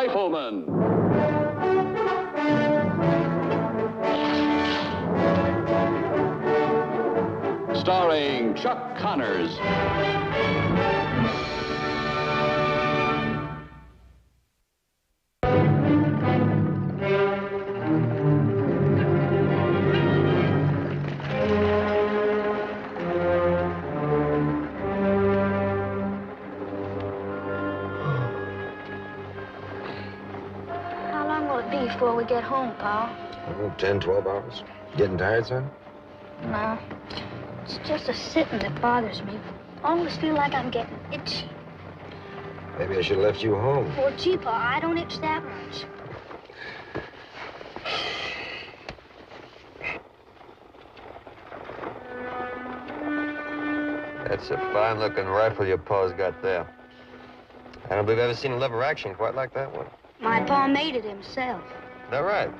Rifleman. Starring Chuck Connors. Before we get home, Paul. Oh, 10, 12 hours. Getting tired, son? No. It's just a sitting that bothers me. I always feel like I'm getting itchy. Maybe I should have left you home. Well, gee, Pa, I don't itch that much. That's a fine-looking rifle your pa's got there. I don't believe I've ever seen a lever action quite like that one. My pa made it himself. Is that right?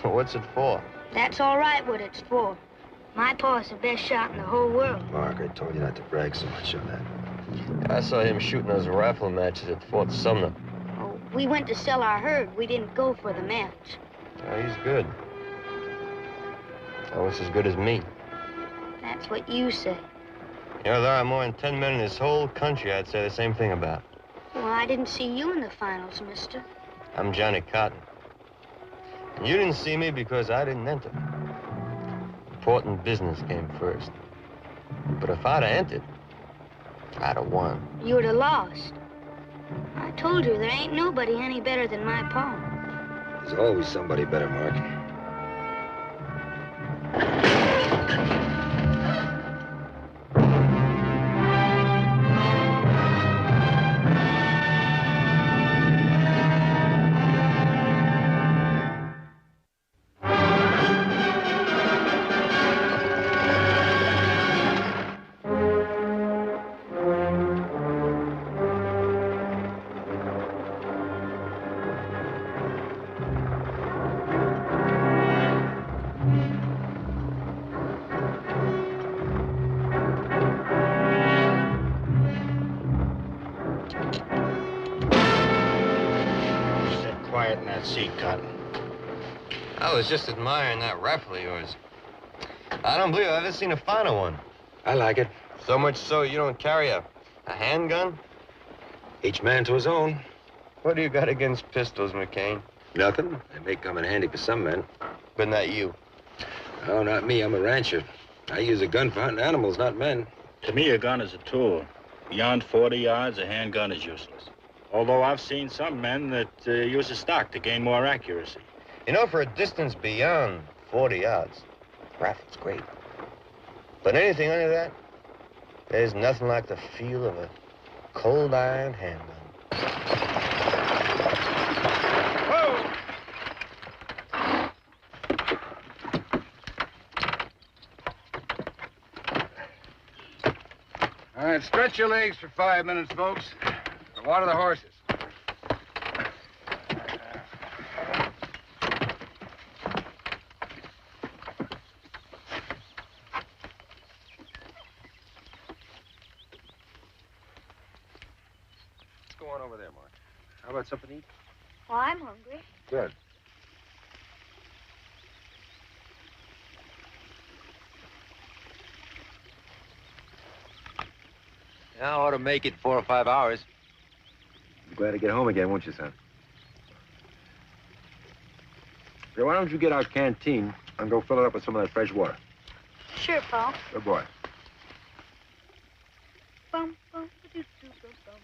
What's it for? That's all right what it's for. My pa's the best shot in the whole world. Mark, I told you not to brag so much on that. I saw him shooting those rifle matches at Fort Sumner. Oh, we went to sell our herd. We didn't go for the match. Oh, he's good. Almost as good as me. That's what you say. You know, there are more than 10 men in this whole country I'd say the same thing about. Well, I didn't see you in the finals, mister. I'm Johnny Cotton. And you didn't see me because I didn't enter. Important business came first. But if I'd have entered, I'd have won. You would have lost. I told you there ain't nobody any better than my pa. There's always somebody better, Mark. I was just admiring that rifle of yours. I don't believe I've ever seen a finer one. I like it. So much so you don't carry a handgun? Each man to his own. What do you got against pistols, McCain? Nothing. They may come in handy for some men. But not you. Oh, not me. I'm a rancher. I use a gun for hunting animals, not men. To me, a gun is a tool. Beyond 40 yards, a handgun is useless. Although I've seen some men that use a stock to gain more accuracy. You know, for a distance beyond 40 yards, rifle's great. But anything under that, there's nothing like the feel of a cold iron handgun. Whoa! All right, stretch your legs for 5 minutes, folks. Water the horses. What's going on over there, Mark? How about something to eat? Well, I'm hungry. Good. I ought to make it 4 or 5 hours. You're glad to get home again, won't you, son? Hey, why don't you get our canteen and go fill it up with some of that fresh water? Sure, Paul. Good boy. Bum, bum, ba-doo-doo, bum, bum.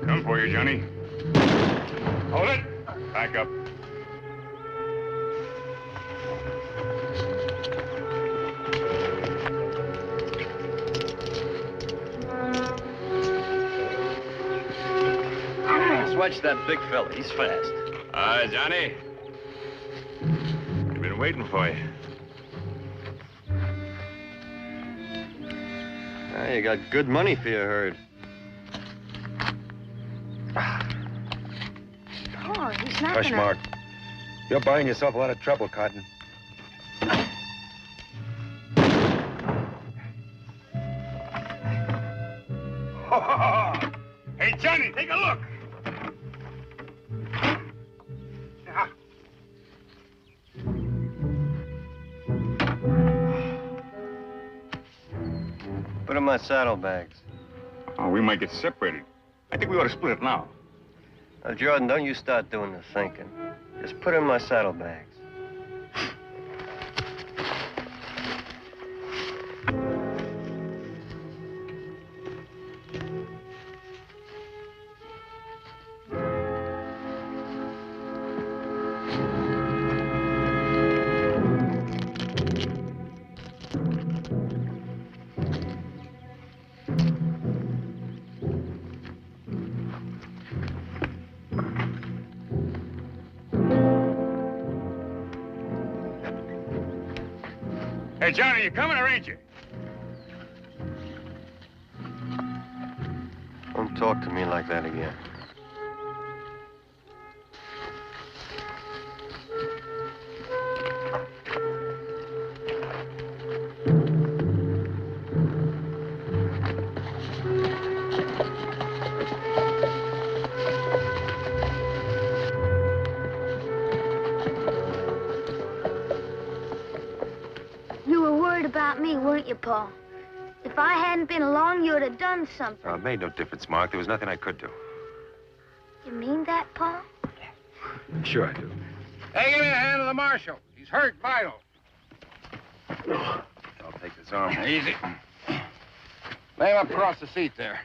Come for you, Johnny. Hold it. Back up. Watch that big fella. He's fast. Johnny. We've been waiting for you. Hey, you got good money for your herd. Oh, he's not Hush, gonna... Mark. You're buying yourself a lot of trouble, Cotton. Hey, Johnny, take a look. Put in my saddlebags. Oh, we might get separated. I think we ought to split it now. Now, Jordan, don't you start doing the thinking. Just put in my saddlebags. Hey, Johnny, you coming or ain't you? Don't talk to me like that again. You were worried about me, weren't you, Paul? If I hadn't been along, you would have done something. It made no difference, Mark. There was nothing I could do. You mean that, Paul? Sure I do. Hey, give me a hand to the marshal. He's hurt vital. I'll take this arm. Easy. Lay him up across the seat there.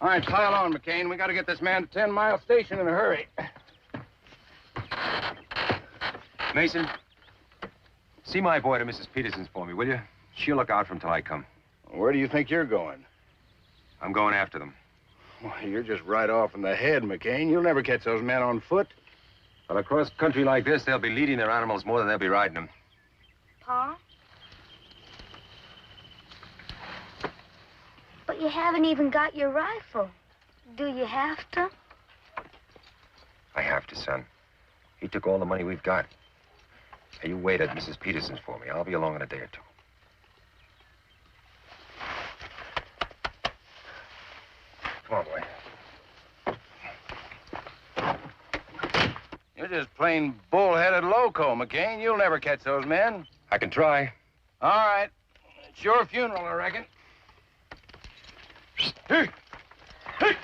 All right, pile on, McCain. We got to get this man to 10 Mile Station in a hurry. Mason, see my boy to Mrs. Peterson's for me, will you? She'll look out for him till I come. Where do you think you're going? I'm going after them. Well, you're just right off in the head, McCain. You'll never catch those men on foot. Well, across country like this, they'll be leading their animals more than they'll be riding them. Paul? But you haven't even got your rifle. Do you have to? I have to, son. He took all the money we've got. Hey, you wait at Mrs. Peterson's for me. I'll be along in a day or two. Come on, boy. You're just plain bull-headed loco, McCain. You'll never catch those men. I can try. All right. It's your funeral, I reckon. Hey! Hey!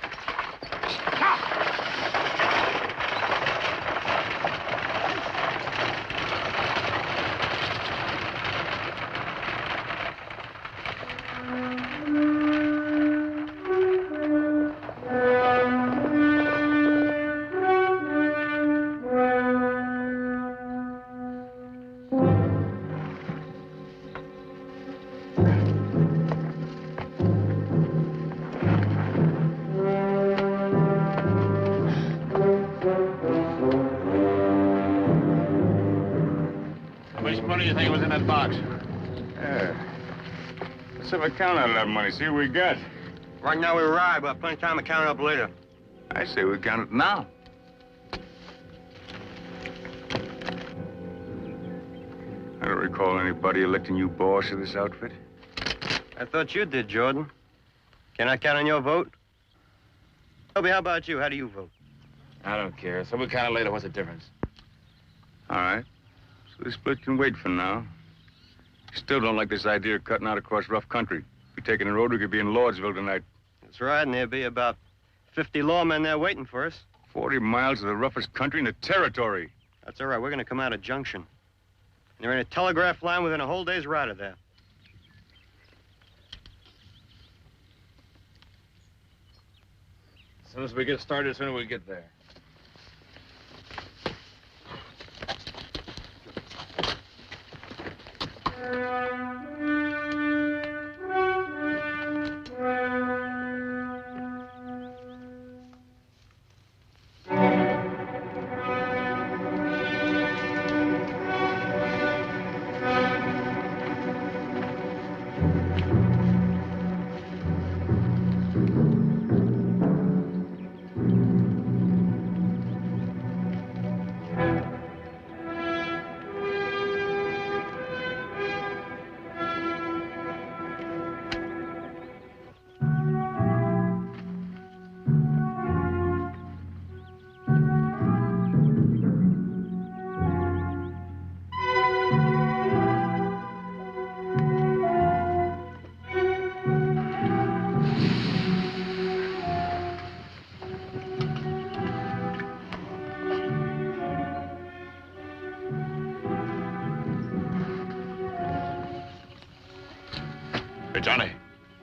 What do you think was in that box? Yeah. Let's have a count on that money, see what we got. Right now we ride, but plenty of time to count it up later. I say we count it now. I don't recall anybody electing you boss of this outfit. I thought you did, Jordan. Can I count on your vote? Toby, how about you? How do you vote? I don't care. So we count it later. What's the difference? All right. So this split can wait for now. Still don't like this idea of cutting out across rough country. If we take the road, we could be in Lordsville tonight. That's right, and there'll be about 50 lawmen there waiting for us. 40 miles of the roughest country in the territory. That's all right. We're going to come out of Junction. And they're in a telegraph line within a whole day's ride of there. As soon as we get started, as soon as we get there. Johnny,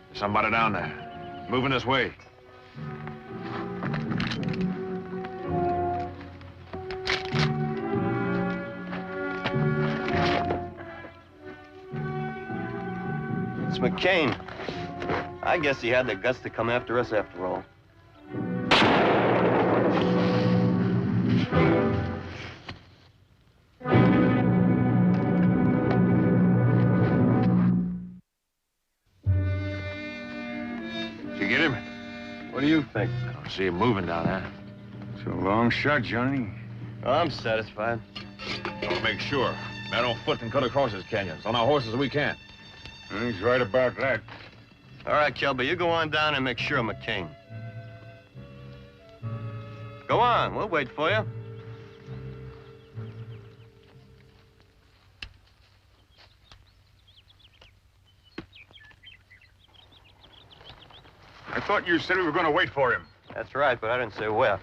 there's somebody down there. Moving this way. It's McCain. I guess he had the guts to come after us after all. Did you get him? What do you think? I don't see him moving down there. It's a long shot, Johnny. Oh, I'm satisfied. I'll make sure. Men on foot can cut across this canyon. On our horses, we can't. He's right about that. All right, Kelby, you go on down and make sure, McCain. Go on, we'll wait for you. I thought you said we were going to wait for him. That's right, but I didn't say where.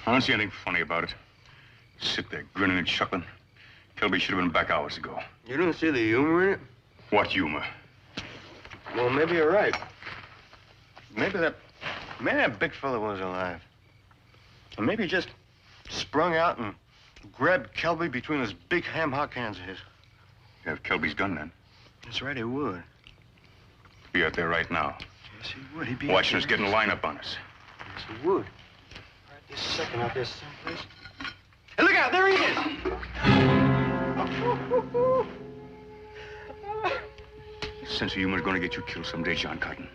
I don't see anything funny about it. Sit there grinning and chuckling. Kelby should have been back hours ago. You didn't see the humor in it? What humor? Well, maybe you're right. Maybe that big fella was alive. And maybe he just sprung out and grabbed Kelby between those big ham hock hands of his. You have Kelby's gun, then? That's right, he would. Be out there right now. Yes, he would. He'd be watching us getting a line up on us. Yes, he would. Right this second out there someplace. Hey, look out! There he is! Sense of humor is going to get you killed someday, John Cotton.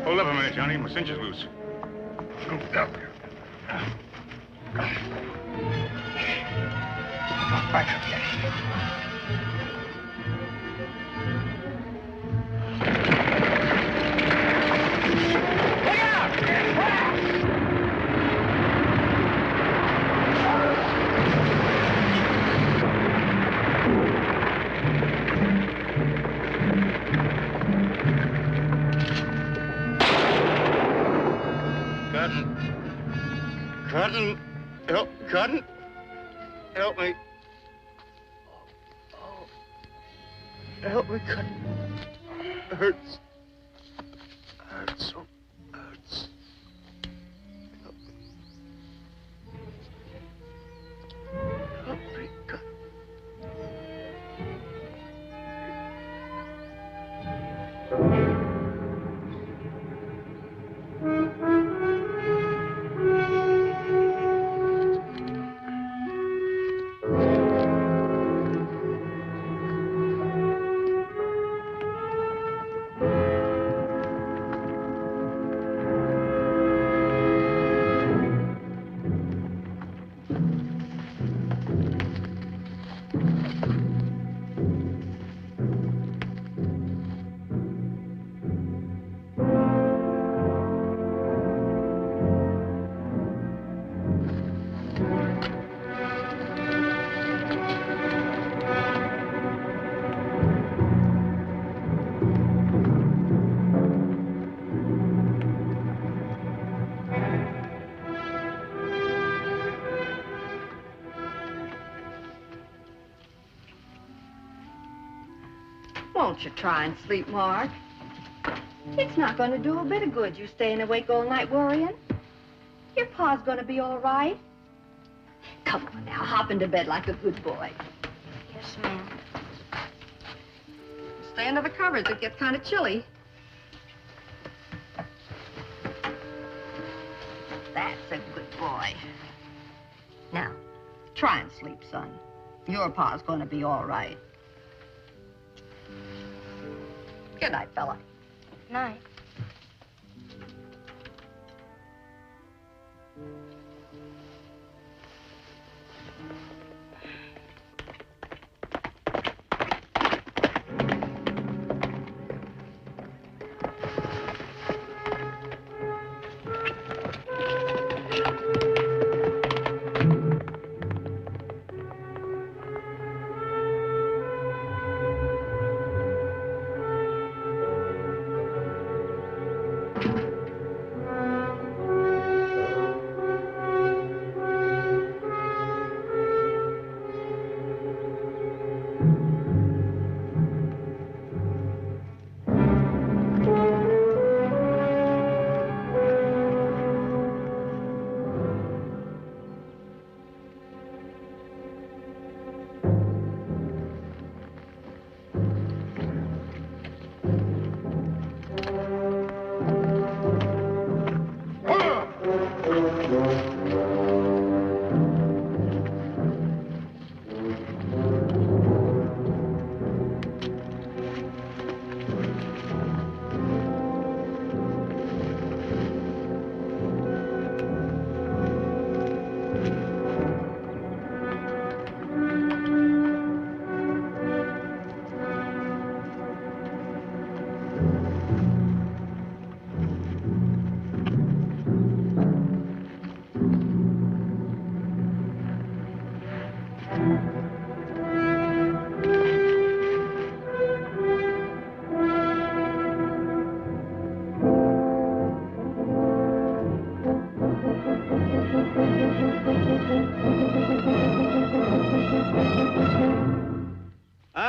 Hold up a minute, Johnny. My cinch is loose. Scooped up. Right from here. Look out! Cotton, help, Cotton, help me. Help me, Cotton. It hurts. Hurts so hurts. Help me. Help me, Cotton. Won't you try and sleep, Mark? It's not going to do a bit of good, you staying awake all night worrying. Your pa's going to be all right. Come on now, hop into bed like a good boy. Yes, ma'am. Stay under the covers, it gets kind of chilly. That's a good boy. Now, try and sleep, son. Your pa's going to be all right. Good night, fella. Night.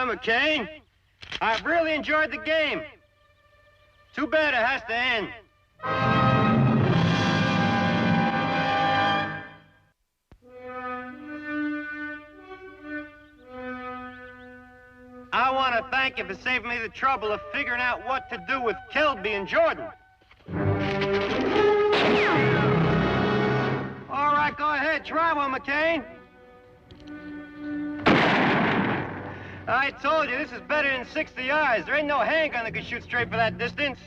McCain, I've really enjoyed the game. Too bad it has to end. I want to thank you for saving me the trouble of figuring out what to do with Kilby and Jordan. All right, go ahead, try one, McCain. I told you, this is better than 60 yards. There ain't no handgun that can shoot straight for that distance.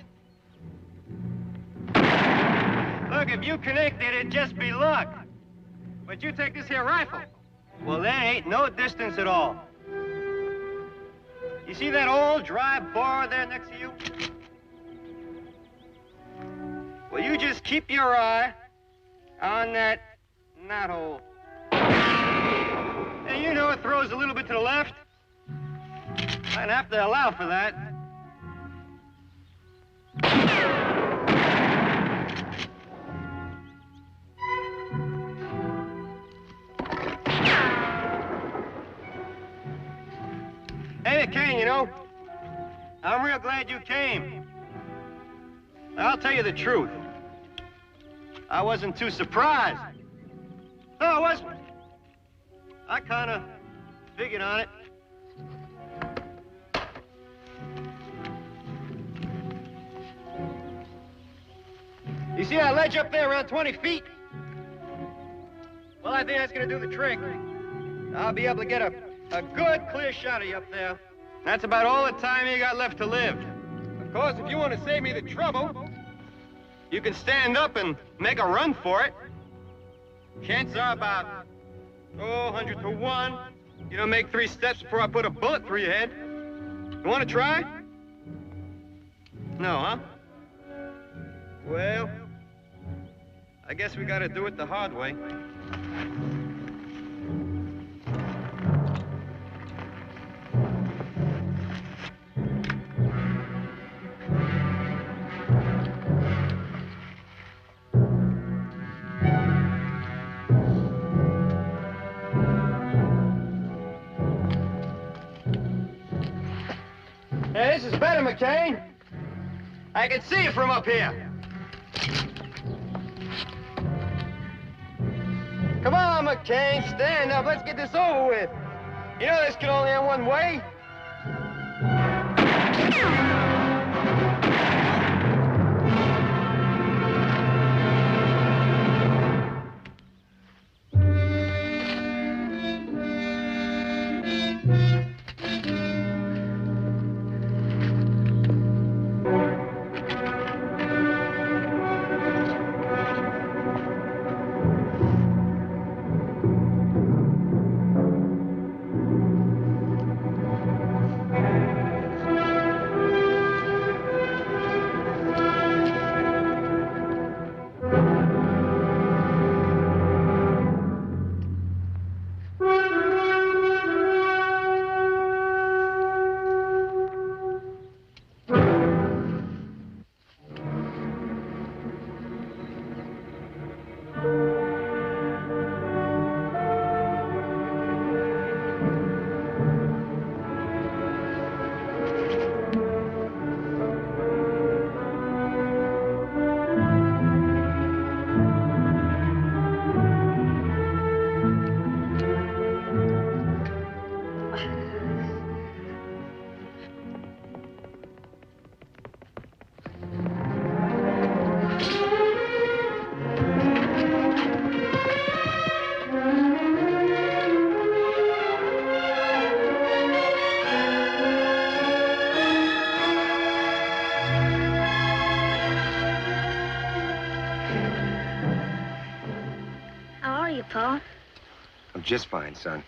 Look, if you connected, it'd just be luck. But you take this here rifle. Well, there ain't no distance at all. You see that old dry bar there next to you? Well, you just keep your eye on that knothole. And you know it throws a little bit to the left. I'd have to allow for that. Hey, McCain, you know, I'm real glad you came. I'll tell you the truth. I wasn't too surprised. No, I wasn't. I kind of figured on it. You see that ledge up there around 20 feet? Well, I think that's going to do the trick. I'll be able to get a good, clear shot of you up there. That's about all the time you got left to live. Of course, if you want to save me the trouble, you can stand up and make a run for it. Chances are about, 100 to 1. You don't make 3 steps before I put a bullet through your head. You want to try? No, huh? Well, I guess we got to do it the hard way. Hey, this is better, McCain. I can see you from up here. Come on, McCain, stand up. Let's get this over with. You know this can only end one way. Pa? I'm just fine, son.